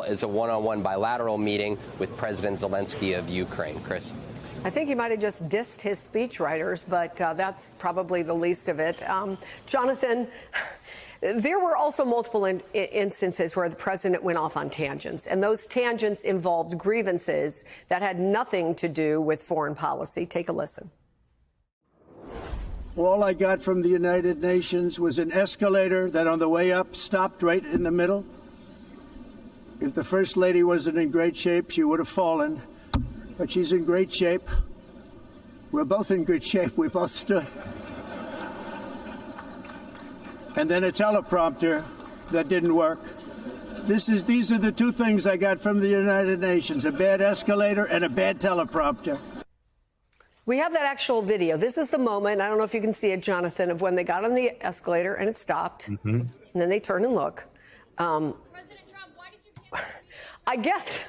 as a one-on-one bilateral meeting with President Zelensky of Ukraine. Chris. I think he might have just dissed his speechwriters, but that's probably the least of it. Jonathan, there were also multiple instances where the president went off on tangents, and those tangents involved grievances that had nothing to do with foreign policy. Take a listen. All I got from the United Nations was an escalator that on the way up stopped right in the middle. If the First Lady wasn't in great shape, she would have fallen. But she's in great shape. We're both in good shape. We both stood. And then a teleprompter that didn't work. These are the two things I got from the United Nations, a bad escalator and a bad teleprompter. We have that actual video. This is the moment, I don't know if you can see it, Jonathan, of when they got on the escalator and it stopped. And then they turn and look. President Trump, why did you I guess,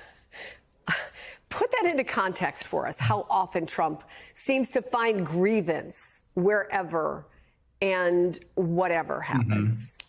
put that into context for us, how often Trump seems to find grievance wherever and whatever happens.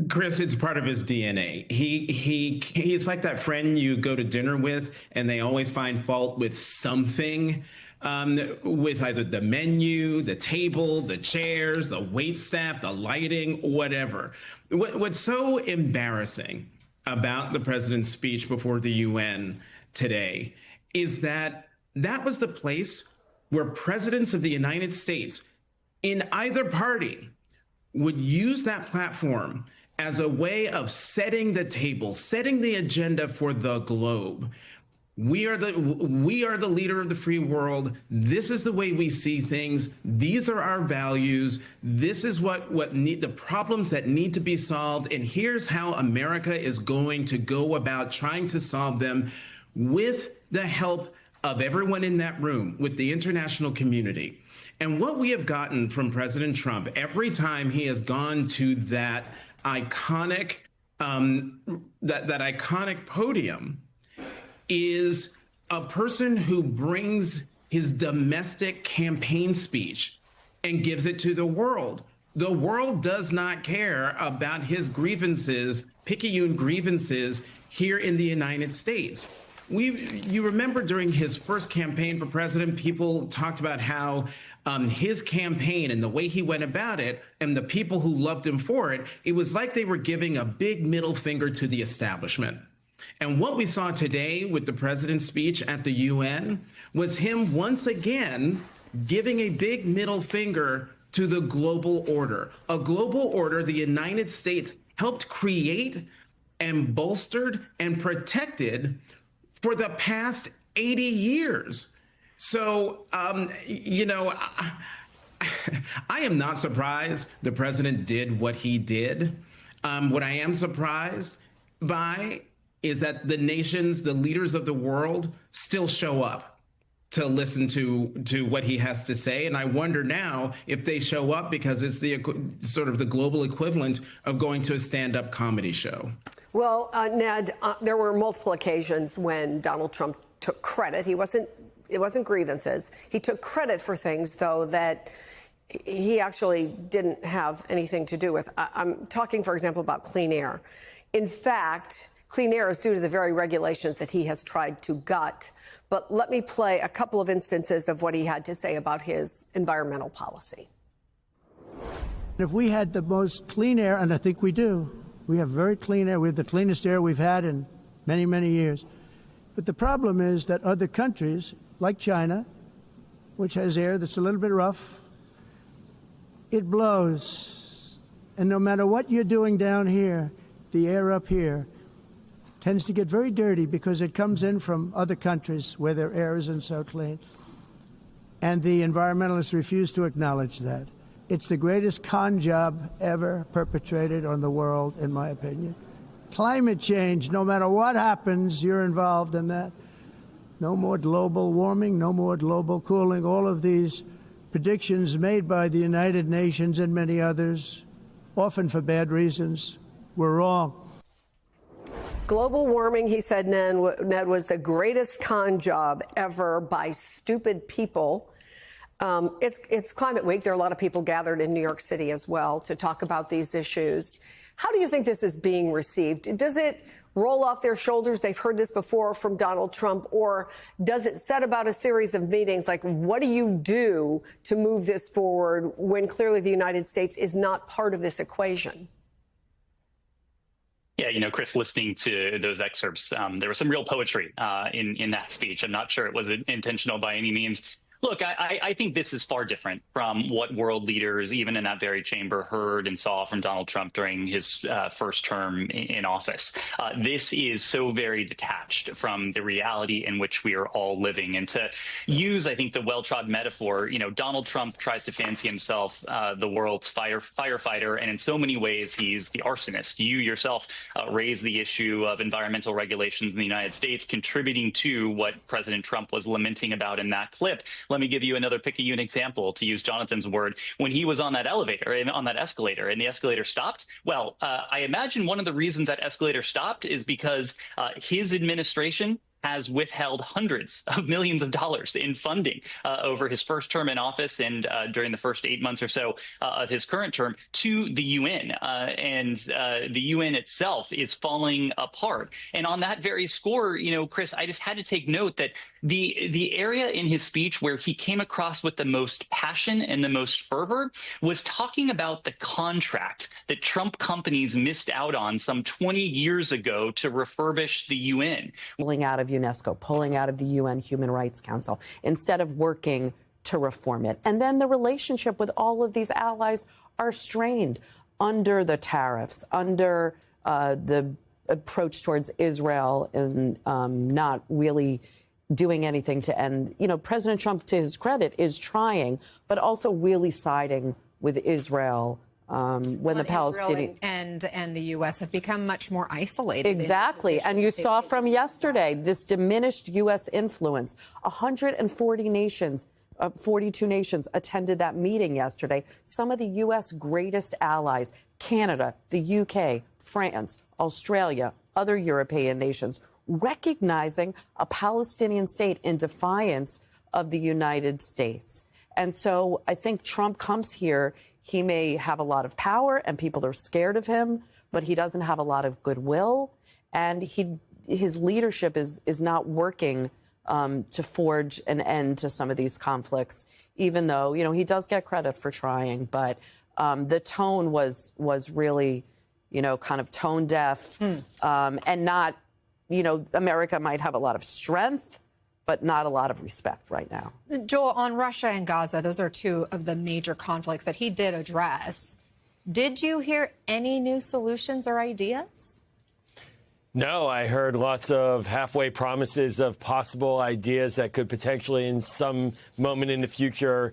Chris, it's part of his DNA. He's like that friend you go to dinner with and they always find fault with something, with either the menu, the table, the chairs, the wait staff, the lighting, whatever. What's so embarrassing about the president's speech before the UN today is that that was the place where presidents of the United States in either party would use that platform as a way of setting the table, setting the agenda for the globe. We are the leader of the free world. This is the way we see things. These are our values. This is the problems that need to be solved. And here's how America is going to go about trying to solve them with the help of everyone in that room, with the international community. And what we have gotten from President Trump every time he has gone to that iconic podium is a person who brings his domestic campaign speech and gives it to the world. The world does not care about his grievances, picayune grievances here in the United States. You remember during his first campaign for president, people talked about how his campaign and the way he went about it and the people who loved him for it, it was like they were giving a big middle finger to the establishment. And what we saw today with the president's speech at the UN was him once again giving a big middle finger to the global order, a global order the United States helped create and bolstered and protected for the past 80 years. So, I am not surprised the president did what he did. What I am surprised by is that the nations, the leaders of the world, still show up to listen to what he has to say. And I wonder now if they show up because it's the sort of the global equivalent of going to a stand-up comedy show. Well, Ned, there were multiple occasions when Donald Trump took credit. It wasn't grievances. He took credit for things, though, that he actually didn't have anything to do with. I'm talking, for example, about clean air. In fact, clean air is due to the very regulations that he has tried to gut. But let me play a couple of instances of what he had to say about his environmental policy. If we had the most clean air, and I think we do, we have very clean air. We have the cleanest air we've had in many, many years. But the problem is that other countries, like China, which has air that's a little bit rough, it blows. And no matter what you're doing down here, the air up here tends to get very dirty because it comes in from other countries where their air isn't so clean. And the environmentalists refuse to acknowledge that. It's the greatest con job ever perpetrated on the world, in my opinion. Climate change, no matter what happens, you're involved in that. No more global warming, no more global cooling. All of these predictions made by the United Nations and many others, often for bad reasons, were wrong. Global warming, he said, Ned, was the greatest con job ever by stupid people. It's Climate Week. There are a lot of people gathered in New York City as well to talk about these issues. How do you think this is being received? roll off their shoulders? They've heard this before from Donald Trump. Or does it set about a series of meetings? Like, what do you do to move this forward when clearly the United States is not part of this equation? Yeah, you know, Chris, listening to those excerpts, there was some real poetry in that speech. I'm not sure it was intentional by any means. Look, I think this is far different from what world leaders, even in that very chamber, heard and saw from Donald Trump during his first term in office. This is so very detached from the reality in which we are all living. And to use, I think, the well-trod metaphor, you know, Donald Trump tries to fancy himself the world's firefighter, and in so many ways, he's the arsonist. You yourself raised the issue of environmental regulations in the United States, contributing to what President Trump was lamenting about in that clip. Let me give you another picayune example, to use Jonathan's word. When he was on that on that escalator, and the escalator stopped, well, I imagine one of the reasons that escalator stopped is because his administration has withheld hundreds of millions of dollars in funding over his first term in office and during the first 8 months or so of his current term to the UN. And the UN itself is falling apart. And on that very score, you know, Chris, I just had to take note that the area in his speech where he came across with the most passion and the most fervor was talking about the contract that Trump companies missed out on some 20 years ago to refurbish the UN. Pulling out of UNESCO, pulling out of the UN Human Rights Council, instead of working to reform it. And then the relationship with all of these allies are strained under the tariffs, under the approach towards Israel, and not really doing anything to end. You know, President Trump, to his credit, is trying, but also really siding with Israel. When the Palestinian and the U.S. have become much more isolated. Exactly. And you saw from yesterday this diminished U.S. influence. 140 nations, 42 nations attended that meeting yesterday. Some of the U.S. greatest allies, Canada, the U.K., France, Australia, other European nations, recognizing a Palestinian state in defiance of the United States. And so I think Trump comes here. He may have a lot of power and people are scared of him, but he doesn't have a lot of goodwill. And his leadership is not working to forge an end to some of these conflicts, even though, you know, he does get credit for trying. But the tone was really, you know, kind of tone deaf and not, you know, America might have a lot of strength, but not a lot of respect right now. Joel, on Russia and Gaza, those are two of the major conflicts that he did address. Did you hear any new solutions or ideas? No, I heard lots of halfway promises of possible ideas that could potentially in some moment in the future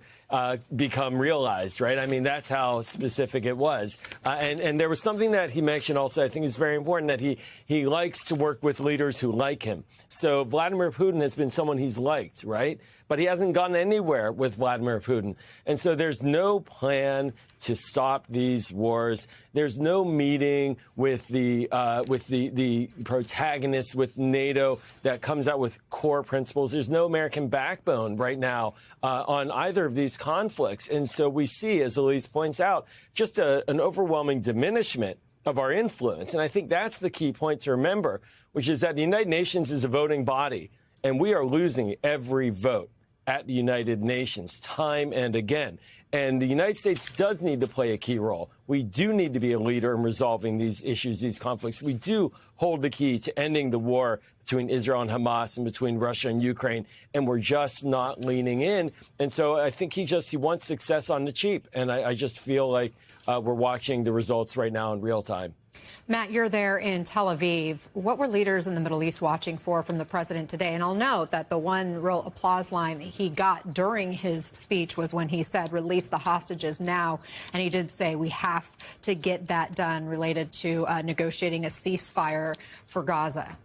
become realized, right? I mean, that's how specific it was. And there was something that he mentioned also, I think is very important, that he likes to work with leaders who like him. So Vladimir Putin has been someone he's liked, right? But he hasn't gone anywhere with Vladimir Putin. And so there's no plan to stop these wars. There's no meeting with the protagonists, with NATO, that comes out with core principles. There's no American backbone right now on either of these conflicts. And so we see, as Elise points out, just an overwhelming diminishment of our influence. And I think that's the key point to remember, which is that the United Nations is a voting body, and we are losing every vote at the United Nations time and again. And the United States does need to play a key role. We do need to be a leader in resolving these issues, these conflicts. We do hold the key to ending the war between Israel and Hamas and between Russia and Ukraine, and we're just not leaning in. And so I think he wants success on the cheap. And I just feel like we're watching the results right now in real time. Matt, you're there in Tel Aviv. What were leaders in the Middle East watching for from the president today? And I'll note that the one real applause line that he got during his speech was when he said, release the hostages now. And he did say we have to get that done related to negotiating a ceasefire for Gaza.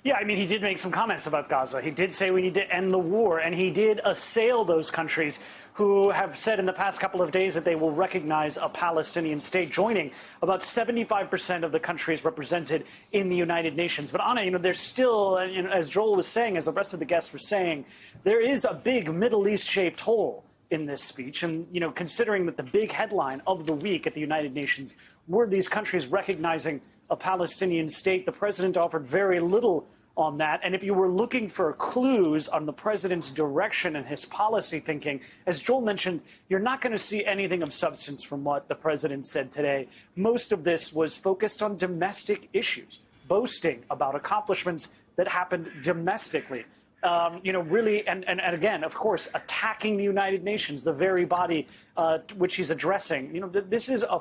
Yeah, I mean, he did make some comments about Gaza. He did say we need to end the war, and he did assail those countries who have said in the past couple of days that they will recognize a Palestinian state, joining about 75% of the countries represented in the United Nations. But Anna, you know, there's still, as Joel was saying, as the rest of the guests were saying, there is a big Middle East-shaped hole in this speech. And, you know, considering that the big headline of the week at the United Nations were these countries recognizing a Palestinian state? The president offered very little on that. And if you were looking for clues on the president's direction and his policy thinking, as Joel mentioned, you're not going to see anything of substance from what the president said today. Most of this was focused on domestic issues, boasting about accomplishments that happened domestically. Really, and again, of course, attacking the United Nations, the very body which he's addressing. This is a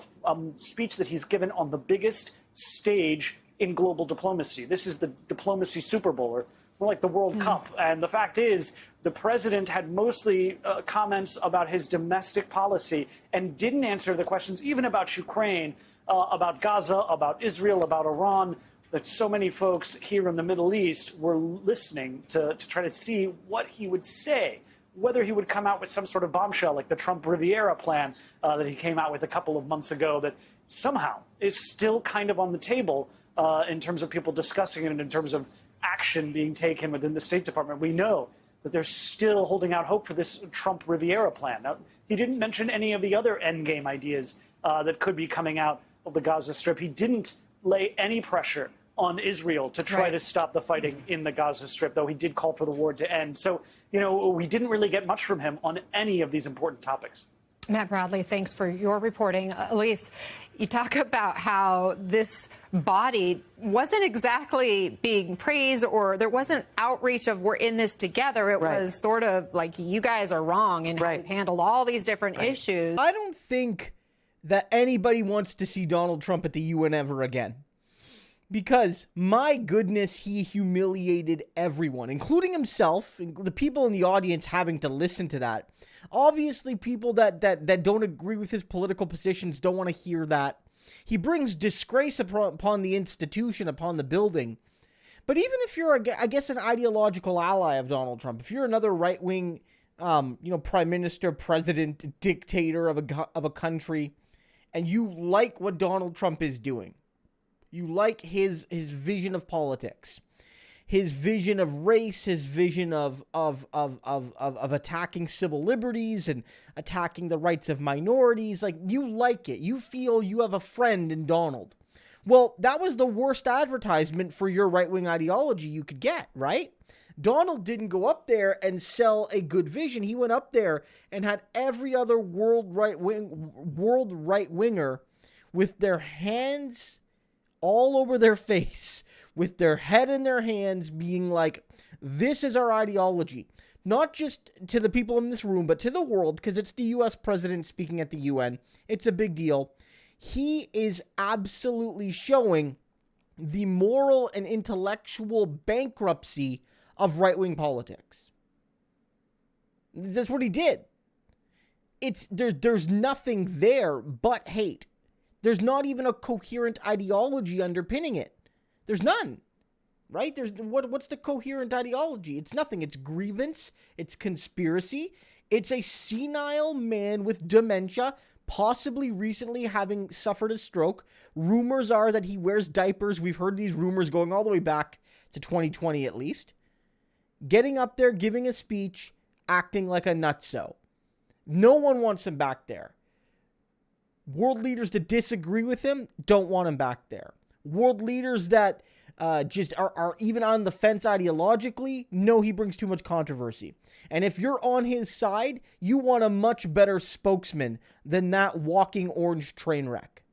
speech that he's given on the biggest stage in global diplomacy. This is the diplomacy Super Bowl, or more like the World Cup. And the fact is, the president had mostly comments about his domestic policy and didn't answer the questions even about Ukraine, about Gaza, about Israel, about Iran, that so many folks here in the Middle East were listening to try to see what he would say, whether he would come out with some sort of bombshell like the Trump Riviera plan that he came out with a couple of months ago that somehow is still kind of on the table in terms of people discussing it and in terms of action being taken within the State Department. We know that they're still holding out hope for this Trump Riviera plan. Now, he didn't mention any of the other endgame ideas that could be coming out of the Gaza Strip. He didn't lay any pressure on Israel to try to stop the fighting in the Gaza Strip, though he did call for the war to end. So, we didn't really get much from him on any of these important topics. Matt Bradley, thanks for your reporting. Elise, you talk about how this body wasn't exactly being praised, or there wasn't outreach of we're in this together. It was sort of like you guys are wrong and how you've handled all these different issues. I don't think that anybody wants to see Donald Trump at the UN ever again. Because, my goodness, he humiliated everyone, including himself, the people in the audience having to listen to that. Obviously, people that don't agree with his political positions don't want to hear that. He brings disgrace upon the institution, upon the building. But even if you're, I guess, an ideological ally of Donald Trump, if you're another right-wing, prime minister, president, dictator of a country, and you like what Donald Trump is doing, you like his vision of politics, his vision of race, his vision of attacking civil liberties and attacking the rights of minorities. Like, you like it. You feel you have a friend in Donald. Well, that was the worst advertisement for your right-wing ideology you could get, right? Donald didn't go up there and sell a good vision. He went up there and had every other world right-winger with their hands all over their face, with their head in their hands, being like, this is our ideology. Not just to the people in this room, but to the world, because it's the U.S. president speaking at the UN. It's a big deal. He is absolutely showing the moral and intellectual bankruptcy of right-wing politics. That's what he did. There's nothing there but hate. There's not even a coherent ideology underpinning it. There's none, right? What's the coherent ideology? It's nothing. It's grievance. It's conspiracy. It's a senile man with dementia, possibly recently having suffered a stroke. Rumors are that he wears diapers. We've heard these rumors going all the way back to 2020 at least. Getting up there, giving a speech, acting like a nutso. No one wants him back there. World leaders that disagree with him don't want him back there. World leaders that just are even on the fence ideologically, no, he brings too much controversy. And if you're on his side, you want a much better spokesman than that walking orange train wreck.